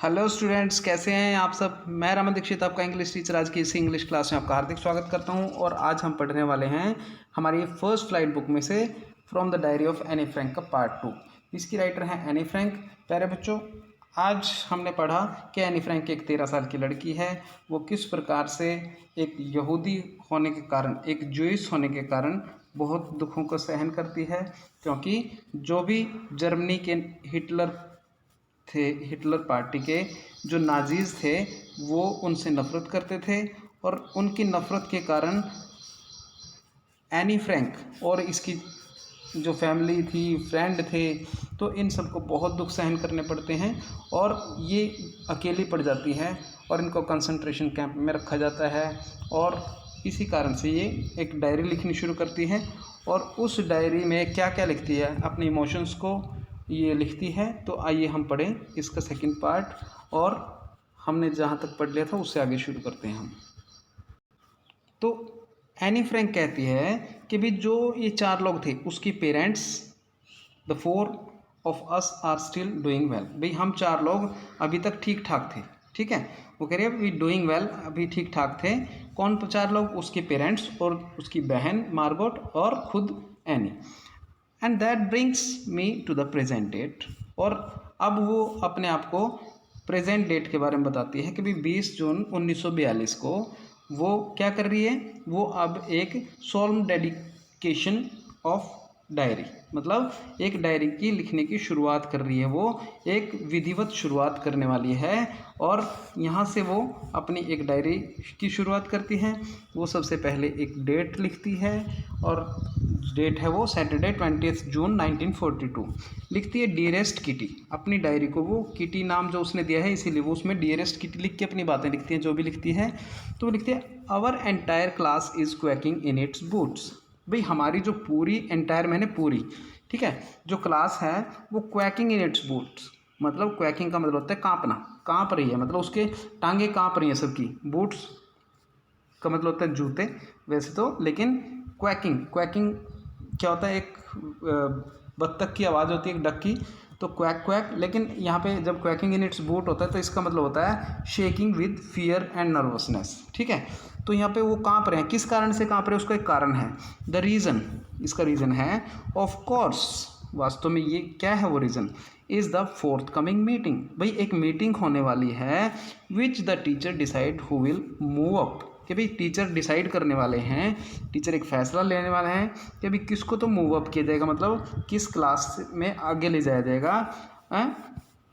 Hello students, कैसे हैं आप सब। मैं रमन दीक्षित, आपका इंग्लिश टीचर। आज की इसी इंग्लिश क्लास में आपका हार्दिक स्वागत करता हूं। और आज हम पढ़ने वाले हैं हमारी फर्स्ट फ्लाइट बुक में से from the diary of Anne Frank का पार्ट 2। इसकी राइटर हैं एनी फ्रैंक। प्यारे बच्चों, आज हमने पढ़ा कि एनी फ्रैंक एक 13 साल की लड़की है। वो किस प्रकार से एक यहूदी होने के कारण, एक ज्यूइश होने के कारण बहुत दुखों को सहन करती है, क्योंकि जो भी जर्मनी के हिटलर पार्टी के जो नाजीज थे वो उनसे नफ़रत करते थे। और उनकी नफ़रत के कारण एनी फ्रैंक और इसकी जो फैमिली थी, फ्रेंड थे, तो इन सबको बहुत दुख सहन करने पड़ते हैं और ये अकेली पड़ जाती है और इनको कंसंट्रेशन कैंप में रखा जाता है। और इसी कारण से ये एक डायरी लिखनी शुरू करती है और उस डायरी में क्या क्या लिखती है, अपने इमोशंस को ये लिखती है। तो आइए हम पढ़ें इसका सेकंड पार्ट, और हमने जहाँ तक पढ़ लिया था उससे आगे शुरू करते हैं हम। तो एनी फ्रैंक कहती है कि भी जो ये 4 लोग थे, उसकी parents, the 4 of us are still doing well. भाई हम 4 लोग अभी तक ठीक ठाक थे, ठीक है। वो कह रही है वी डूइंग वेल, अभी ठीक ठाक थे। कौन 4 लोग? उसके पेरेंट्स और उसकी बहन मार्गोट और खुद Anne. And that brings me to the present date. और अब वो अपने आप को प्रेजेंट डेट के बारे में बताती है कि भी 20 जून 1942 को वो क्या कर रही है। वो अब एक सोल्म डेडिकेशन ऑफ डायरी, मतलब एक डायरी की लिखने की शुरुआत कर रही है। वो एक विधिवत शुरुआत करने वाली है और यहाँ से वो अपनी एक डायरी की शुरुआत करती है। वो सबसे पहले एक डेट लिखती है और डेट है वो सैटरडे 20 जून 1942। लिखती है डियरेस्ट किटी। अपनी डायरी को वो किटी नाम जो उसने दिया है, इसीलिए वो उसमें डियरेस्ट किटी लिख के अपनी बातें लिखती है, जो भी लिखती है। तो वो लिखती है our entire class is quacking in its boots. भाई हमारी जो पूरी एंटायर, मैंने पूरी, ठीक है, जो क्लास है वो क्वैकिंग इन इट्स बूट्स। मतलब क्वैकिंग का मतलब होता है कांपना, कांप रही है, मतलब उसके टांगे कांप रही हैं सबकी। बूट्स का मतलब होता है जूते वैसे तो, लेकिन क्वैकिंग क्या होता है? एक बत्तख की आवाज़ होती है, एक डक की, तो क्वैक क्वैक। लेकिन यहाँ पे जब क्वैकिंग इन इट्स बूट होता है तो इसका मतलब होता है shaking with fear and nervousness, ठीक है। तो यहाँ पे वो कांप रहे हैं। किस कारण से कांप रहे हैं? उसका एक कारण है। द रीज़न, इसका रीज़न है ऑफ कोर्स, वास्तव में ये क्या है वो reason, is the fourth coming meeting. भाई एक मीटिंग होने वाली है which the teacher decide who will move up. कि भाई टीचर डिसाइड करने वाले हैं, टीचर एक फैसला लेने वाले हैं कि भाई किसको तो मूव अप किया जाएगा, मतलब किस क्लास में आगे ले जाया जाएगा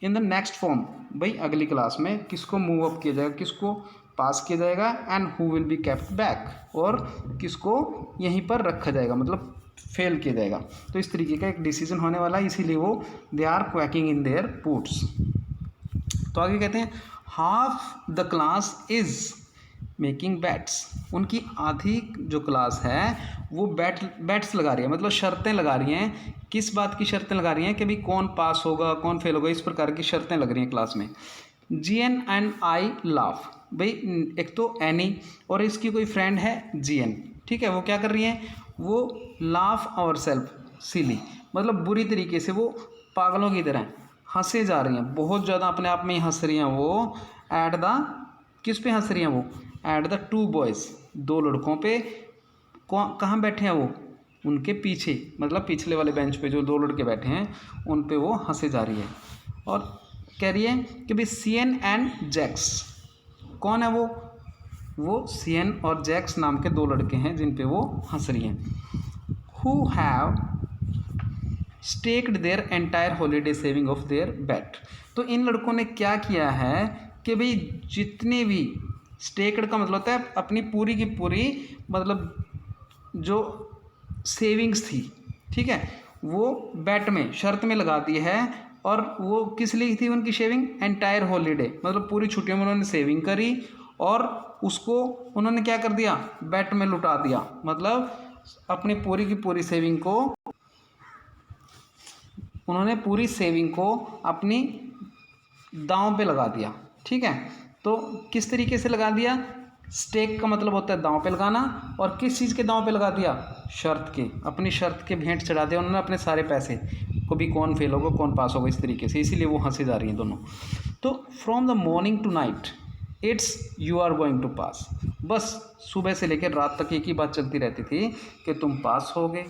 इन द नेक्स्ट फॉर्म। भाई अगली क्लास में किसको मूव अप किया जाएगा, किसको पास किया जाएगा, and who will be kept back, और किसको यहीं पर रखा जाएगा, मतलब फेल किया जाएगा। तो इस तरीके का एक डिसीजन होने वाला है, इसीलिए वो they are quacking in their boots. तो आगे कहते हैं half the class is making bets. उनकी आधी जो क्लास है वो बैट्स लगा रही है, मतलब शर्तें लगा रही हैं। किस बात की शर्तें लगा रही हैं? कि भाई कौन पास होगा, कौन फेल होगा, इस प्रकार की शर्तें लग रही हैं क्लास में। जीएन एंड आई लाफ। भाई एक तो एनी और इसकी कोई फ्रेंड है जीएन, ठीक है। वो क्या कर रही हैं? वो लाफ आवर सेल्फ सिली, मतलब बुरी तरीके से वो पागलों की तरह हंसे जा रही हैं, बहुत ज़्यादा अपने आप में ही हंस रही हैं वो। एट द, किस पे हंस रही हैं वो? एट द 2 बॉयज़, 2 लड़कों पे। कहाँ बैठे हैं वो? उनके पीछे, मतलब पिछले वाले बेंच पे जो 2 लड़के बैठे हैं उन पे वो हंसे जा रही है। और कह रही है कि भाई सीएन एंड जैक्स। कौन है वो? वो सीएन और जैक्स नाम के 2 लड़के हैं जिन पे वो हंस रही हैं। Who have staked their entire holiday saving of their bet. तो इन लड़कों ने क्या किया है कि भाई जितने भी, स्टेक्ड का मतलब होता है अपनी पूरी की पूरी, मतलब जो सेविंग्स थी, ठीक है, वो बेट में, शर्त में लगा दी है। और वो किस लिए थी उनकी शेविंग? एंटायर हॉलीडे, मतलब पूरी छुट्टियों में उन्होंने सेविंग करी और उसको उन्होंने क्या कर दिया? बेट में लुटा दिया, मतलब अपनी पूरी की पूरी सेविंग को, उन्होंने पूरी सेविंग को अपनी दांव पे लगा दिया, ठीक है। तो किस तरीके से लगा दिया? स्टेक का मतलब होता है दांव पे लगाना, और किस चीज़ के दांव पे लगा दिया? शर्त के, अपनी शर्त के भेंट चढ़ा दिया उन्होंने अपने सारे पैसे को, भी कौन फेल होगा कौन पास होगा, इस तरीके से। इसीलिए वो हंसे जा रही हैं दोनों। तो from the morning to night it's you are going to pass. बस सुबह से लेकर रात तक एक ही बात चलती रहती थी कि तुम पास होगे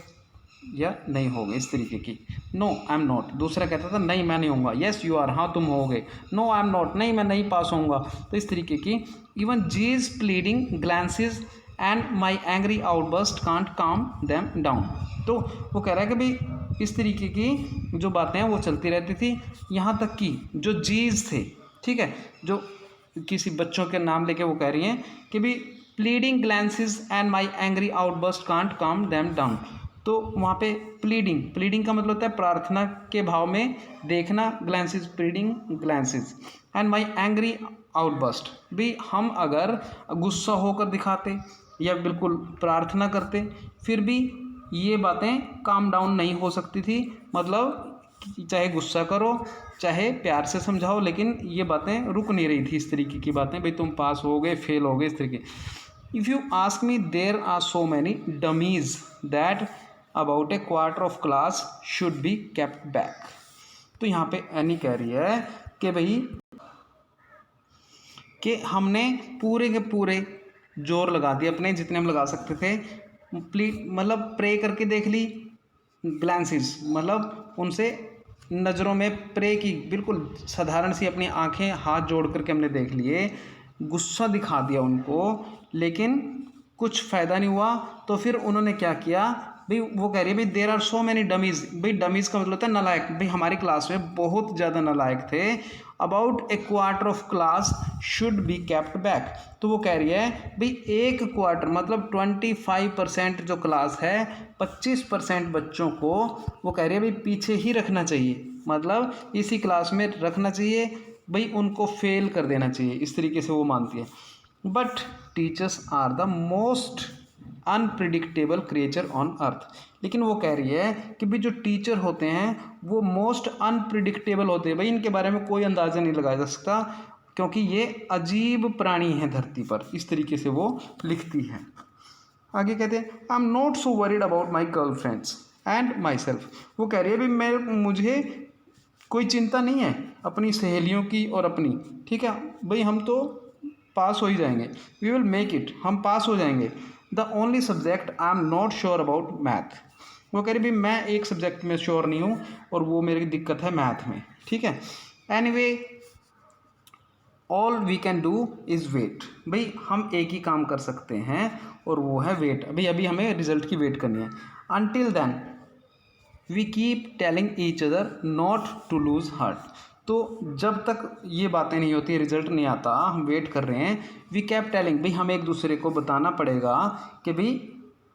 या नहीं होगे, इस तरीके की। नो आई एम नॉट, दूसरा कहता था नहीं मैं नहीं होऊंगा, येस यू आर, हाँ तुम होगे, नो आई एम नॉट, नहीं मैं नहीं पास होऊंगा, तो इस तरीके की। Even these pleading glances and my angry outburst can't calm them down. तो वो कह रहा है कि भाई इस तरीके की जो बातें हैं वो चलती रहती थी, यहाँ तक कि जो जीज थे, ठीक है, जो किसी बच्चों के नाम लेके वो कह रही हैं कि भी pleading glances and my angry outburst can't calm them down. तो वहाँ पे प्लीडिंग का मतलब होता है प्रार्थना के भाव में देखना, glances pleading glances, and my angry outburst, भी हम अगर गुस्सा होकर दिखाते या बिल्कुल प्रार्थना करते फिर भी ये बातें काम डाउन नहीं हो सकती थी। मतलब चाहे गुस्सा करो चाहे प्यार से समझाओ, लेकिन ये बातें रुक नहीं रही थी, इस तरीके की बातें, भाई तुम पास हो गए फेल हो गए, इस तरीके। If you ask me there are so many dummies that about a quarter of class should be kept back. तो यहाँ पे एनी कह रही है कि भाई कि हमने पूरे के पूरे जोर लगा दिए अपने जितने हम लगा सकते थे, मतलब प्रे करके देख ली, ग्लैंसेस मतलब उनसे नज़रों में प्रे की, बिल्कुल साधारण सी अपनी आंखें हाथ जोड़ करके हमने देख लिए, गुस्सा दिखा दिया उनको, लेकिन कुछ फ़ायदा नहीं हुआ। तो फिर उन्होंने क्या किया भाई, वो कह रही है भाई there are so many dummies. भाई डमीज़ का मतलब होता है नलायक, भाई हमारी क्लास में बहुत ज़्यादा नलायक थे। About a quarter of class should be kept back. तो वो कह रही है भाई एक क्वार्टर मतलब 25% जो क्लास है, 25% बच्चों को वो कह रही है भाई पीछे ही रखना चाहिए, मतलब इसी क्लास में रखना चाहिए, भाई उनको फेल कर देना चाहिए, इस तरीके से वो मानती है। But teachers are the most unpredictable creature on earth. लेकिन वो कह रही है कि भाई जो टीचर होते हैं वो मोस्ट अनप्रिडिक्टेबल होते हैं, भाई इनके बारे में कोई अंदाज़ा नहीं लगाया जा सकता क्योंकि ये अजीब प्राणी हैं धरती पर, इस तरीके से वो लिखती है। आगे कहते हैं I am not so worried about my girl friends and my self. वो कह रही है भाई मुझे कोई चिंता नहीं है अपनी सहेलियों की और अपनी, ठीक है भाई हम तो पास हो ही जाएंगे, वी विल मेक इट, हम पास हो जाएंगे। The only subject I am not sure about math. वो कह रही भाई मैं एक सब्जेक्ट में श्योर नहीं हूँ और वो मेरी दिक्कत है मैथ में, ठीक है। Anyway all we can do is wait. भाई हम एक ही काम कर सकते हैं और वो है वेट। अभी हमें रिजल्ट की वेट करनी है। Until then we keep telling each other not to lose heart. तो जब तक ये बातें नहीं होती, रिजल्ट नहीं आता, हम वेट कर रहे हैं, वी कैप टेलिंग, भाई हमें एक दूसरे को बताना पड़ेगा कि भाई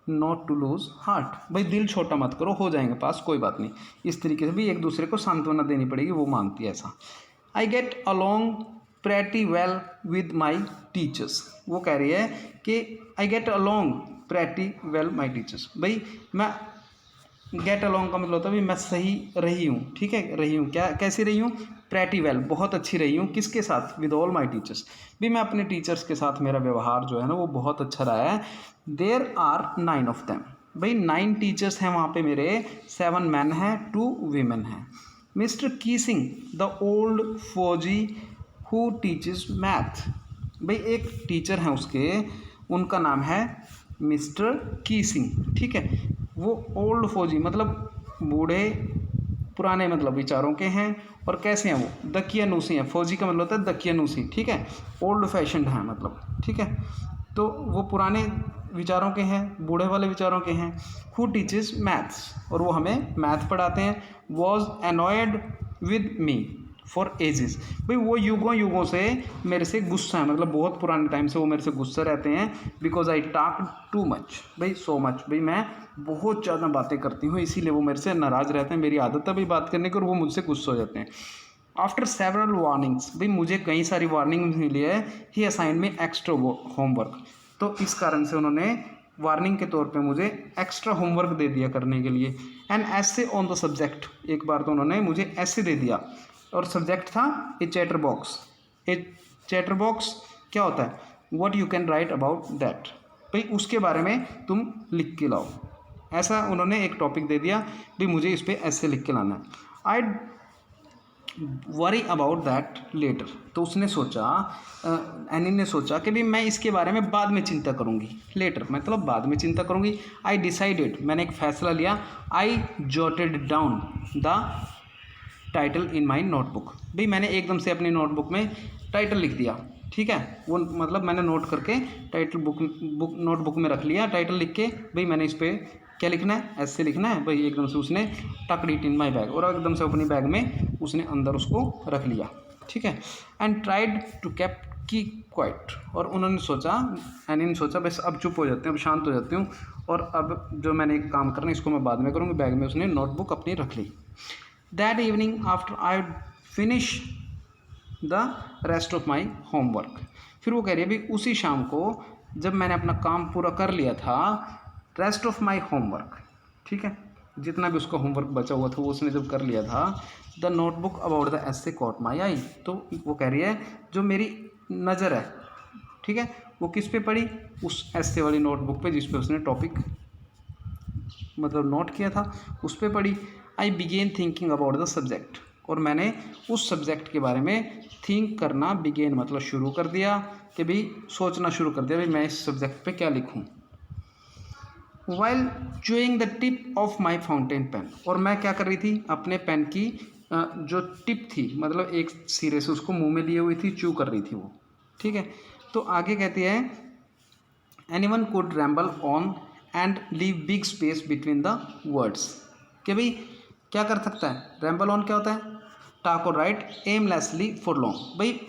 नॉट टू लूज़ हार्ट, भाई दिल छोटा मत करो, हो जाएंगे पास, कोई बात नहीं, इस तरीके से भी एक दूसरे को सांत्वना देनी पड़ेगी, वो मानती है ऐसा। I get along pretty well with my teachers. वो कह रही है कि I get along pretty well my teachers. भाई मैं गेट अलॉन्ग का मतलब होता है भी मैं सही रही हूँ, ठीक है, रही हूँ, क्या कैसी रही हूँ, प्रेटी वेल बहुत अच्छी रही हूँ, किसके साथ, विद ऑल माई टीचर्स, भी मैं अपने टीचर्स के साथ मेरा व्यवहार जो है ना वो बहुत अच्छा रहा है। There are 9 of them. भाई 9 टीचर्स हैं वहाँ पे मेरे, 7 मैन हैं 2 वीमेन हैं। मिस्टर कीसिंग द ओल्ड फौजी हु टीचेस मैथ। भाई एक टीचर हैं उसके, उनका नाम है मिस्टर कीसिंग, ठीक है। वो ओल्ड फौजी मतलब बूढ़े पुराने मतलब विचारों के हैं, और कैसे हैं वो, दकियानूसी हैं। फौजी का मतलब होता है दकियानूसी, ठीक है, ओल्ड फैशनड हैं मतलब, ठीक है। तो वो पुराने विचारों के हैं, बूढ़े वाले विचारों के हैं। हु टीचेस मैथ्स, और वो हमें मैथ पढ़ाते हैं। Was annoyed with me for ages. भाई वो युगों से मेरे से गुस्सा है, मतलब बहुत पुराने टाइम से वो मेरे से गुस्सा रहते हैं। Because I talk too much, भाई सो मच, भाई मैं बहुत ज़्यादा बातें करती हूँ, इसीलिए वो मेरे से नाराज़ रहते हैं, मेरी आदत है भाई बात करने की, और वो मुझसे गुस्सा हो जाते हैं। आफ्टर सेवरल वार्निंग्स, भाई मुझे कई सारी वार्निंग मिली है, ही असाइन में एक्स्ट्रा होमवर्क। तो इस कारण से उन्होंने वार्निंग के तौर पे मुझे एक्स्ट्रा होमवर्क दे दिया करने के लिए। एंड ऐसे ऑन द सब्जेक्ट, एक बार तो उन्होंने मुझे ऐसे दे दिया, और सब्जेक्ट था ए चैटर बॉक्स। ए चैटर बॉक्स क्या होता है, what you can write about that, भाई उसके बारे में तुम लिख के लाओ। ऐसा उन्होंने एक टॉपिक दे दिया, भाई मुझे इस पर ऐसे लिख के लाना है। I worry about that letter. तो उसने सोचा, एनी ने सोचा कि भाई मैं इसके बारे में बाद में चिंता करूँगी। लेटर मतलब बाद में चिंता करूँगी। आई डिसाइडेड, मैंने एक फ़ैसला लिया। आई jotted down the title in my notebook. भाई मैंने एकदम से अपनी नोटबुक में टाइटल लिख दिया, ठीक है। वो मतलब मैंने नोट करके टाइटल नोटबुक में रख लिया। टाइटल लिख के भाई मैंने इस पर क्या लिखना है, ऐसे लिखना है भाई। एकदम से उसने tucked it in my bag, और एकदम से अपनी बैग में उसने अंदर उसको रख लिया, ठीक है। एंड ट्राइड टू की क्वाइट, और उन्होंने सोचा, एनी ने सोचा बस अब चुप हो जाते हैं, अब शांत हो जाती हूँ, और अब जो मैंने एक काम करना है इसको मैं बाद में करूँगी। बैग में उसने नोटबुक अपनी रख ली। That evening after I finish the rest of my homework, फिर वो कह रही है भाई उसी शाम को जब मैंने अपना काम पूरा कर लिया था, रेस्ट ऑफ माई होमवर्क, ठीक है, जितना भी उसका होमवर्क बचा हुआ था वो उसने जब कर लिया था, the notebook about the essay caught my eye, तो वो कह रही है जो मेरी नज़र है, ठीक है, वो किस पे पड़ी, उस एसे वाली नोटबुक पे जिस पे उसने टॉपिक मतलब नोट किया था उस पे पड़ी। I began thinking about the subject, और मैंने उस सब्जेक्ट के बारे में थिंक करना, बिगेन मतलब शुरू कर दिया, कि भाई सोचना शुरू कर दिया भाई मैं इस सब्जेक्ट पे क्या लिखूं। While chewing the tip of my fountain pen, और मैं क्या कर रही थी, अपने पेन की जो टिप थी, मतलब एक सिरे से उसको मुंह में लिए हुई थी, चू कर रही थी वो, ठीक है। तो आगे कहती है anyone could ramble on and leave big space between the words, कि भाई क्या कर सकता है, रैम्बल ऑन क्या होता है, टॉक और राइट एमलेसली फॉर लॉन्ग, भाई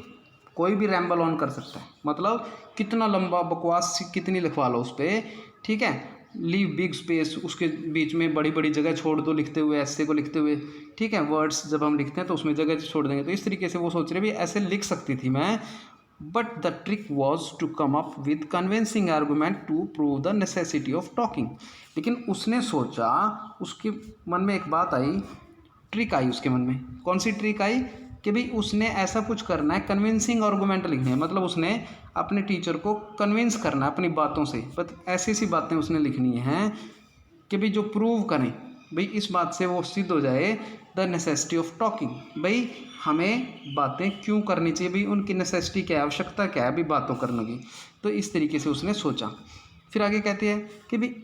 कोई भी रैम्बल ऑन कर सकता है, मतलब कितना लंबा बकवास कितनी लिखवा लो उस पर, ठीक है। लीव बिग स्पेस, उसके बीच में बड़ी बड़ी जगह छोड़ दो लिखते हुए, ऐसे को लिखते हुए, ठीक है। वर्ड्स जब हम लिखते हैं तो उसमें जगह छोड़ देंगे, तो इस तरीके से वो सोच रहे भी ऐसे लिख सकती थी मैं। But the trick was to come up with convincing argument to prove the necessity of talking, लेकिन उसने सोचा, उसके मन में एक बात आई, ट्रिक आई उसके मन में। कौन सी ट्रिक आई, कि भाई उसने ऐसा कुछ करना है, कन्विंसिंग आर्गूमेंट लिखने हैं, मतलब उसने अपने टीचर को कन्विंस करना है अपनी बातों से, बट ऐसी सी बातें उसने लिखनी हैं कि भाई जो प्रूव करें, भाई इस बात से वो सिद्ध हो जाए, द नेसेसिटी ऑफ टॉकिंग, भाई हमें बातें क्यों करनी चाहिए, भाई उनकी नेसेसिटी क्या है, आवश्यकता क्या है भाई बातों करने की। तो इस तरीके से उसने सोचा। फिर आगे कहती है कि भाई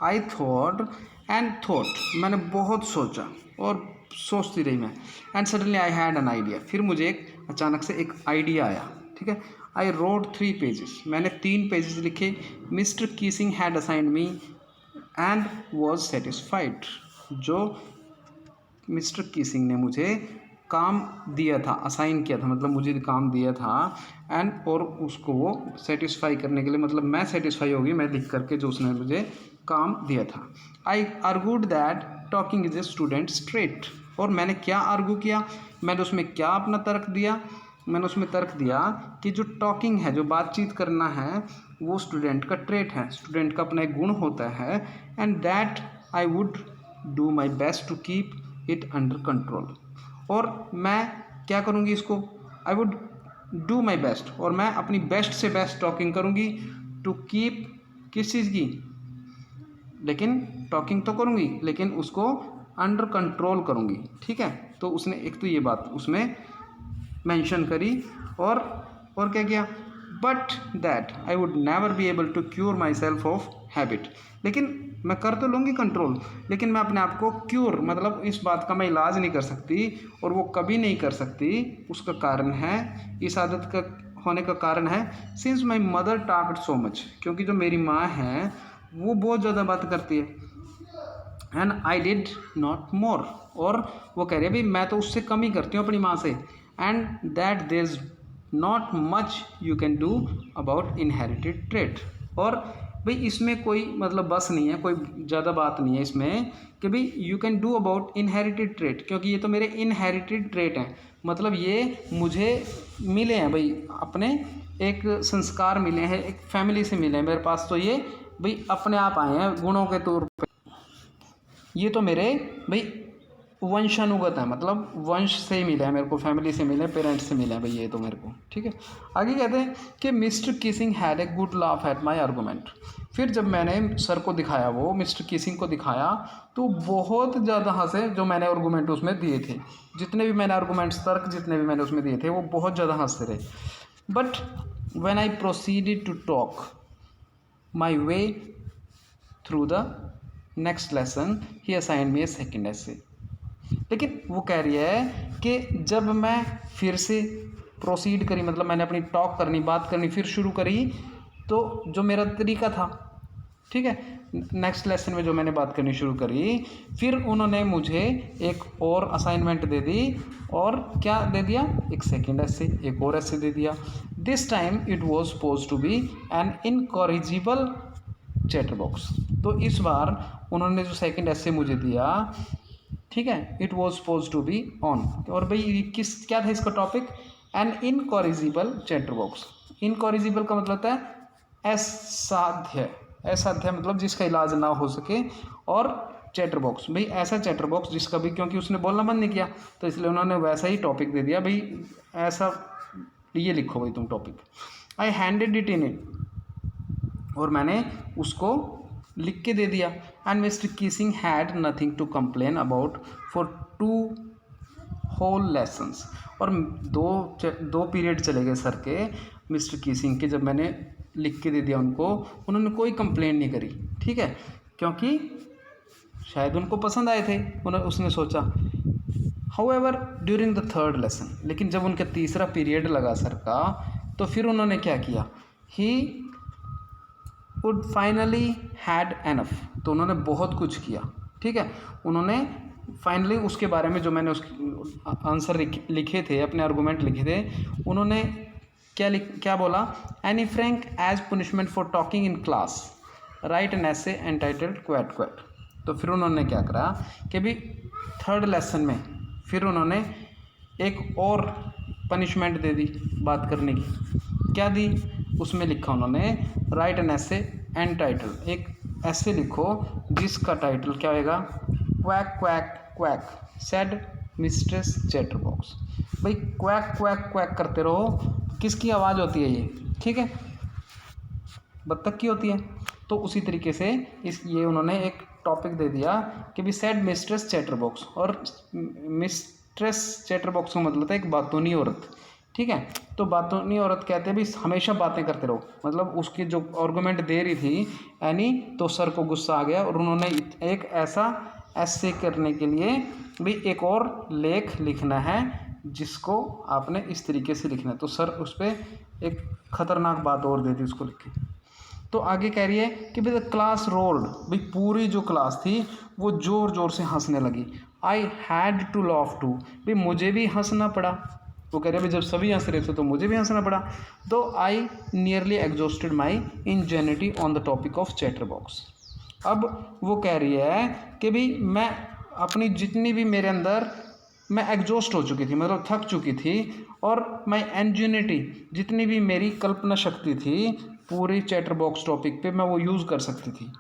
आई थॉट एंड थॉट, मैंने बहुत सोचा और सोचती रही मैं। And suddenly I had an idea, फिर मुझे एक अचानक से एक आइडिया आया, ठीक है। आई रोड 3 पेजेस, मैंने 3 पेजेस लिखे। Mister Keesing had assigned me and was satisfied, जो मिस्टर कीसिंग ने मुझे काम दिया था, असाइन किया था, मतलब मुझे काम दिया था, एंड और उसको वो सेटिस्फाई करने के लिए, मतलब मैं सेटिस्फाई होगी मैं लिख करके जो उसने मुझे काम दिया था। I argued that talking is a student trait, और मैंने क्या आर्गू किया, मैंने उसमें क्या अपना तर्क दिया, मैंने उसमें तर्क दिया कि जो टॉकिंग है, जो बातचीत करना है, वो स्टूडेंट का ट्रेट है, स्टूडेंट का अपना एक गुण होता है। And that I would do my best to keep it under control, और मैं क्या करूँगी इसको, I would do my best, और मैं अपनी बेस्ट से बेस्ट टॉकिंग करूँगी, टू कीप किस चीज़ की, लेकिन टॉकिंग तो करूँगी लेकिन उसको अंडर कंट्रोल करूँगी, ठीक है। तो उसने एक तो ये बात उसमें मेंशन करी, और क्या किया, but that I would never be able to cure myself of habit, लेकिन मैं कर तो लूँगी कंट्रोल, लेकिन मैं अपने आप को क्योर, मतलब इस बात का मैं इलाज नहीं कर सकती, और वो कभी नहीं कर सकती। उसका कारण है, इस आदत का होने का कारण है, since my mother talked so much, क्योंकि जो मेरी माँ है वो बहुत ज़्यादा बात करती है। And I did not more, और वो कह रही है भाई मैं तो उससे कम ही करती हूँ अपनी माँ से। And that there is not much you can do about inherited trait, और भाई इसमें कोई मतलब बस नहीं है, कोई ज़्यादा बात नहीं है इसमें कि भाई you can do about inherited trait, क्योंकि ये तो मेरे इनहेरिटेड ट्रेट हैं, मतलब ये मुझे मिले हैं भाई, अपने एक संस्कार मिले हैं, एक फैमिली से मिले हैं मेरे पास, तो ये भाई अपने आप आए हैं गुणों के तौर पे, ये तो मेरे भाई वंशानुगत है, मतलब वंश से ही मिले हैं मेरे को, फैमिली से मिले, पेरेंट्स से मिले हैं भाई ये तो मेरे को, ठीक है। आगे कहते हैं कि mister Keesing had a good laugh at my argument, फिर जब मैंने सर को दिखाया, वो मिस्टर कीसिंग को दिखाया, तो बहुत ज़्यादा हंसे। जो मैंने आर्गूमेंट उसमें दिए थे, जितने भी मैंने आर्गूमेंट्स, तर्क जितने भी मैंने उसमें दिए थे, वो बहुत ज़्यादा हंसते रहे। But when I proceeded to talk my way through the next lesson, he assigned me a second essay. लेकिन वो कह रही है कि जब मैं फिर से प्रोसीड करी, मतलब मैंने अपनी टॉक करनी, बात करनी फिर शुरू करी, तो जो मेरा तरीका था, ठीक है, नेक्स्ट लेसन में जो मैंने बात करनी शुरू करी, फिर उन्होंने मुझे एक और असाइनमेंट दे दी। और क्या दे दिया? एक सेकेंड ऐसे, एक और ऐसे दे दिया। This time it was suppose to be an incorrigible chatter box. तो इस बार उन्होंने जो सेकेंड ऐसे मुझे दिया, ठीक है, it was suppose to be on, और भाई क्या था इसका topic? An incorrigible chatter box. Incorrigible का मतलब होता है असाध्य। असाध्य मतलब जिसका इलाज ना हो सके। और चैटर बॉक्स, भाई ऐसा चैटर बॉक्स जिसका भी, क्योंकि उसने बोलना बंद नहीं किया, तो इसलिए उन्होंने वैसा ही टॉपिक दे दिया, भाई ऐसा ये लिखो भाई तुम topic. I handed it in it, और मैंने उसको लिख के दे दिया। And mister Keesing had nothing to complain about for 2 whole lessons. और दो पीरियड चले गए सर के, मिस्टर कीसिंग के, जब मैंने लिख के दे दिया उनको, उन्होंने कोई कंप्लेन नहीं करी, ठीक है, क्योंकि शायद उनको पसंद आए थे, उसने सोचा। However during the third lesson, लेकिन जब उनका तीसरा पीरियड लगा सर का, तो फिर उन्होंने क्या किया? He would finally had enough. तो उन्होंने बहुत कुछ किया, ठीक है, उन्होंने फाइनली उसके बारे में जो मैंने उसके आंसर लिखे थे, अपने आर्गूमेंट लिखे थे, उन्होंने क्या बोला? Anne Frank as punishment for talking in class write an essay entitled quack quack. तो फिर उन्होंने क्या करा कि भी थर्ड लेसन में फिर उन्होंने एक और पनिशमेंट दे दी बात करने की। क्या दी? उसमें लिखा उन्होंने राइट एन ऐसे एंटाइटल, एक ऐसे लिखो जिसका टाइटल क्या होगा? Quack quack quack said mistress chatter box. भाई क्वैक क्वैक क्वैक करते रहो, किसकी आवाज़ होती है ये? ठीक है, बत्तख की होती है। तो उसी तरीके से ये उन्होंने एक टॉपिक दे दिया कि भी सेड मिस्ट्रेस चैटर बॉक्स। और मिस्ट्रेस चैटर बॉक्स का मतलब था एक बातूनी औरत, ठीक है। तो बातूनी औरत कहते हैं भी हमेशा बातें करते रहो, मतलब उसकी जो आर्गूमेंट दे रही थी एनी, तो सर को गुस्सा आ गया और उन्होंने एक ऐसा ऐसे करने के लिए भी एक और लेख लिखना है जिसको आपने इस तरीके से लिखना है। तो सर उस पर एक ख़तरनाक बात और दे दी उसको लिख के। तो आगे कह रही है कि भाई द क्लास रोल्ड, भाई पूरी जो क्लास थी वो ज़ोर ज़ोर से हंसने लगी। I had to laugh too, भाई मुझे भी हंसना पड़ा। वो कह रहे भाई जब सभी हंस रहे थे तो मुझे भी हंसना पड़ा। तो I nearly exhausted my ingenuity on the topic of chatterbox. अब वो कह रही है कि भाई मैं अपनी जितनी भी मेरे अंदर मैं एग्जॉस्ट हो चुकी थी, मतलब थक चुकी थी, और माई इंजेनिटी जितनी भी मेरी कल्पना शक्ति थी पूरी चैटर बॉक्स टॉपिक पे मैं वो यूज़ कर सकती थी,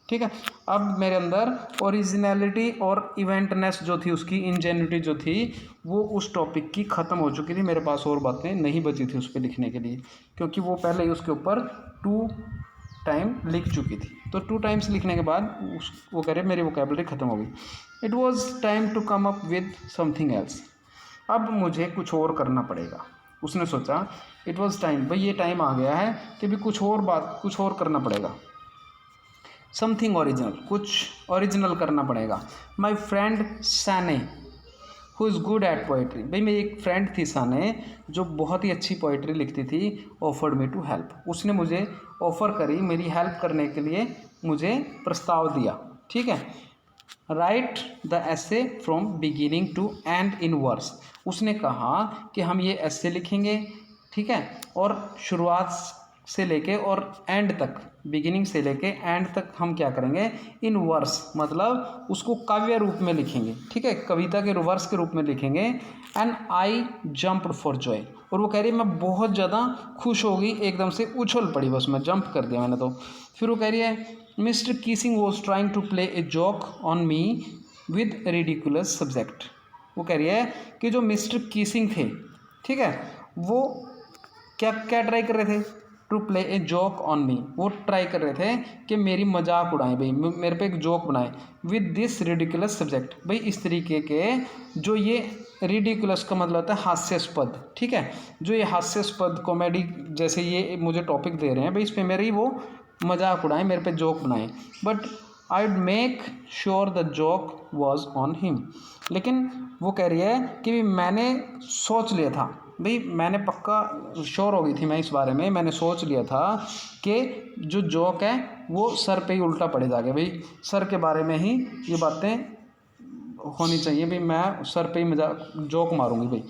ठीक है। अब मेरे अंदर ओरिजिनलिटी और इवेंटनेस जो थी, उसकी इंजेन्युटी जो थी, वो उस टॉपिक की ख़त्म हो चुकी थी। मेरे पास और बातें नहीं बची थी उस पर लिखने के लिए, क्योंकि वो पहले ही उसके ऊपर 2 टाइम लिख चुकी थी। तो 2 टाइम्स लिखने के बाद वो कह रहे मेरी वोकैबुलरी ख़त्म हो गई। It was time to come up with something else. अब मुझे कुछ और करना पड़ेगा। उसने सोचा इट वॉज टाइम, भाई ये टाइम आ गया है कि भी कुछ और करना पड़ेगा। समथिंग ओरिजिनल, कुछ ओरिजिनल करना पड़ेगा। My friend Sanne who is good at poetry, भाई मेरी एक फ्रेंड थी साने जो बहुत ही अच्छी पोइट्री लिखती थी। ऑफर्ड मी टू हेल्प, उसने मुझे ऑफ़र करी, मेरी हेल्प करने के लिए मुझे प्रस्ताव दिया, ठीक है। Write the essay from beginning to end in verse, उसने कहा कि हम ये ऐसे लिखेंगे, ठीक है, और शुरुआत से लेके और एंड तक, बिगिनिंग से लेके एंड तक हम क्या करेंगे? इन वर्स, मतलब उसको काव्य रूप में लिखेंगे, ठीक है, कविता के वर्स के रूप में लिखेंगे। And I jumped for Joy, और वो कह रही है मैं बहुत ज़्यादा खुश हो गई, एकदम से उछल पड़ी, बस मैं जंप कर दिया मैंने तो। फिर वो कह रही है mister Keesing was trying to play a joke on me with ridiculous subject. वो कह रही है कि जो मिस्टर कीसिंग थे, ठीक है, वो क्या क्या ट्राई कर रहे थे? To play a joke on me, वो ट्राई कर रहे थे कि मेरी मजाक उड़ाएं भाई, मेरे पे एक जोक बनाए विद दिस रिडिकुलस सब्जेक्ट। भाई इस तरीके के जो ये रिडिकुलस का मतलब होता है हास्यास्पद, ठीक है, जो ये हास्यास्पद कॉमेडी जैसे ये मुझे टॉपिक दे रहे हैं भाई, इस पर मेरी वो मजाक उड़ाएं, मेरे पे जोक बनाएं, but I would make sure the joke was on him. लेकिन वो कह रही है कि मैंने सोच लिया था भाई, मैंने पक्का श्योर हो गई थी मैं इस बारे में, मैंने सोच लिया था कि जो जोक है वो सर पे ही उल्टा पड़े जाके, भाई सर के बारे में ही ये बातें होनी चाहिए भाई, मैं सर पे ही मजाक जोक मारूंगी भाई।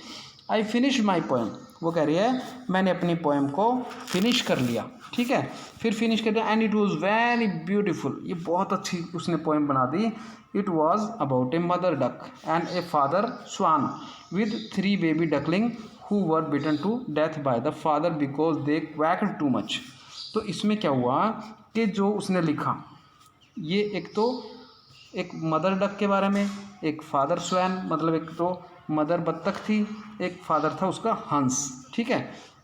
आई फिनिश माई पोएम, वो कह रही है मैंने अपनी पोएम को फिनिश कर लिया, ठीक है, फिर फिनिश कर दिया, and it was very beautiful, ये बहुत अच्छी उसने पोएम बना दी। It was about a mother duck and a father swan with 3 baby duckling who were bitten to death by the father because they quacked too much। तो इसमें क्या हुआ कि जो उसने लिखा ये एक तो एक मदर डक के बारे में, एक फादर स्वैन मतलब एक तो मदर बत्तख थी, एक फादर था उसका हंस, ठीक है,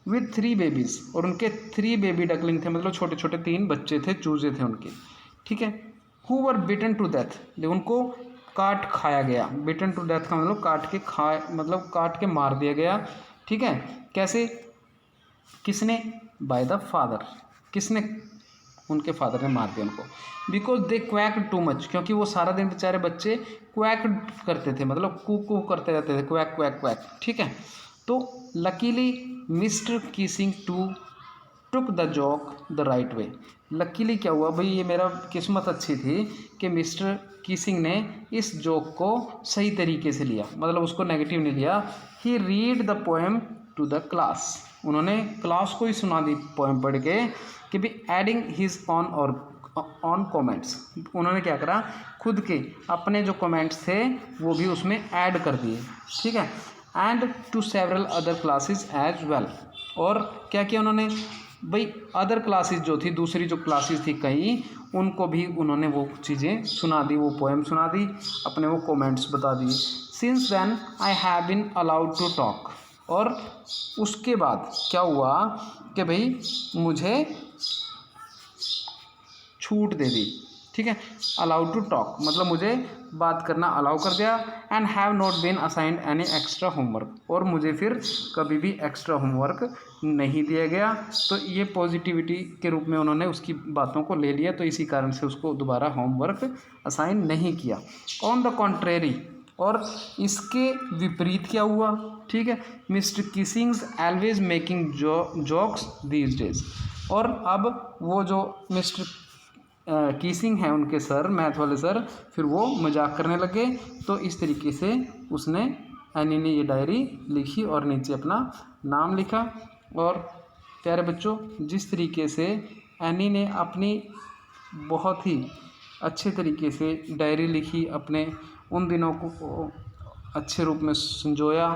विद 3 बेबीज़, और उनके 3 बेबी डकलिंग थे, मतलब छोटे छोटे 3 बच्चे थे, चूजे थे उनके, ठीक है, who were bitten to death, उनको काट खाया गया, बिटन टू डेथ का मतलब काट के खाए, मतलब काट के मार दिया गया, ठीक है, कैसे, किसने, बाय द फादर, किसने, उनके फादर ने मार दिया उनको, because they quack too much, क्योंकि वो सारा दिन बेचारे बच्चे क्वैक करते थे, मतलब कू कू करते रहते थे, क्वैक क्वैक क्वैक, ठीक है। तो luckily Mr Keesing too took the joke the right way, luckily क्या हुआ भाई, ये मेरा किस्मत अच्छी थी कि मिस्टर किसिंग ने इस जोक को सही तरीके से लिया, मतलब उसको नेगेटिव नहीं लिया। He read the poem to the class, उन्होंने क्लास को ही सुना दी पोएम पढ़ के कि भी एडिंग हिज ऑन और ऑन कमेंट्स, उन्होंने क्या करा, खुद के अपने जो कमेंट्स थे वो भी उसमें ऐड कर दिए, ठीक है, and to several other classes as well, और क्या किया उन्होंने भाई, अदर क्लासेस जो थी, दूसरी जो क्लासेस थी कई, उनको भी उन्होंने वो चीज़ें सुना दी, वो पोएम सुना दी, अपने वो कमेंट्स बता दिए। Since then I have been allowed to talk, और उसके बाद क्या हुआ कि भाई मुझे छूट दे दी, ठीक है, अलाउड टू टॉक मतलब मुझे बात करना अलाउ कर दिया, and have not been assigned any extra homework, और मुझे फिर कभी भी एक्स्ट्रा होमवर्क नहीं दिया गया। तो ये पॉजिटिविटी के रूप में उन्होंने उसकी बातों को ले लिया, तो इसी कारण से उसको दोबारा होमवर्क असाइन नहीं किया। ऑन द कॉन्ट्रेरी, और इसके विपरीत क्या हुआ, ठीक है, mister Keesing's always making jokes these days, और अब वो जो मिस्टर कीसिंग है उनके सर, मैथ वाले सर, फिर वो मजाक करने लगे। तो इस तरीके से उसने, एनी ने ये डायरी लिखी और नीचे अपना नाम लिखा। और प्यारे बच्चों, जिस तरीके से एनी ने अपनी बहुत ही अच्छे तरीके से डायरी लिखी, अपने उन दिनों को अच्छे रूप में संजोया,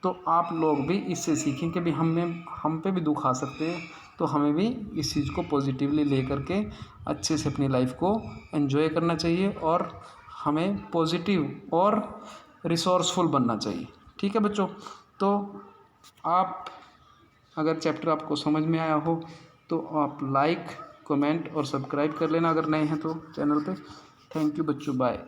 तो आप लोग भी इससे सीखें कि भी हम पे भी दुख आ सकते हैं, तो हमें भी इस चीज़ को पॉजिटिवली ले करके अच्छे से अपनी लाइफ को एंजॉय करना चाहिए, और हमें पॉजिटिव और रिसोर्सफुल बनना चाहिए, ठीक है बच्चों। तो आप अगर चैप्टर आपको समझ में आया हो तो आप लाइक, कमेंट और सब्सक्राइब कर लेना अगर नए हैं तो चैनल पे। थैंक यू बच्चों, बाय।